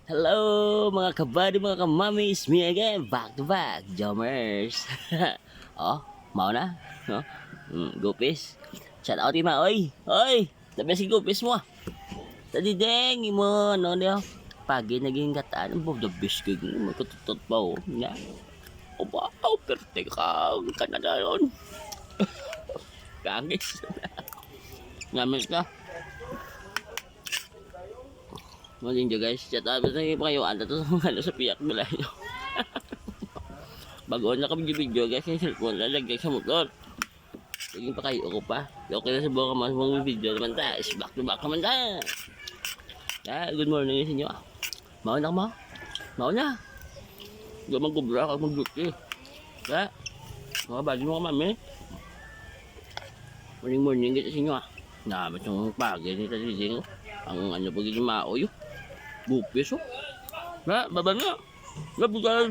Hello mga kabady, mga kamamis, me again, back to back, Jomers. Oh, mau na, no? Gupis. Shout out ima, oy, oy, tabi si gupis mo. Tadi deng, mo, no, niya. Pagi naging kataan, bo, the best kag mo, katutot pa, oh, na. O ba, perte ka, kanada yun. Kangis. Ngamis ka. Maling jo guys, chat out sa pa kayo anda to ano sa piyak bilay nyo. Bago na kami video guys, yung cellphone lalagay sa motor. Sige pa kayo ako pa. Okay na sa buka mas mga video naman ta. Is back to back naman ta. Good morning sa inyo. Mau na mo? Mau na. Go magkubra ka mag-duty. Ha? Mga bagi mo ka mami. Morning kita sa inyo ah. Na, ba't yung pagi ni Tadiding? Ang ano pag mao yun? Bupis oh. Na, baba na. Labutan.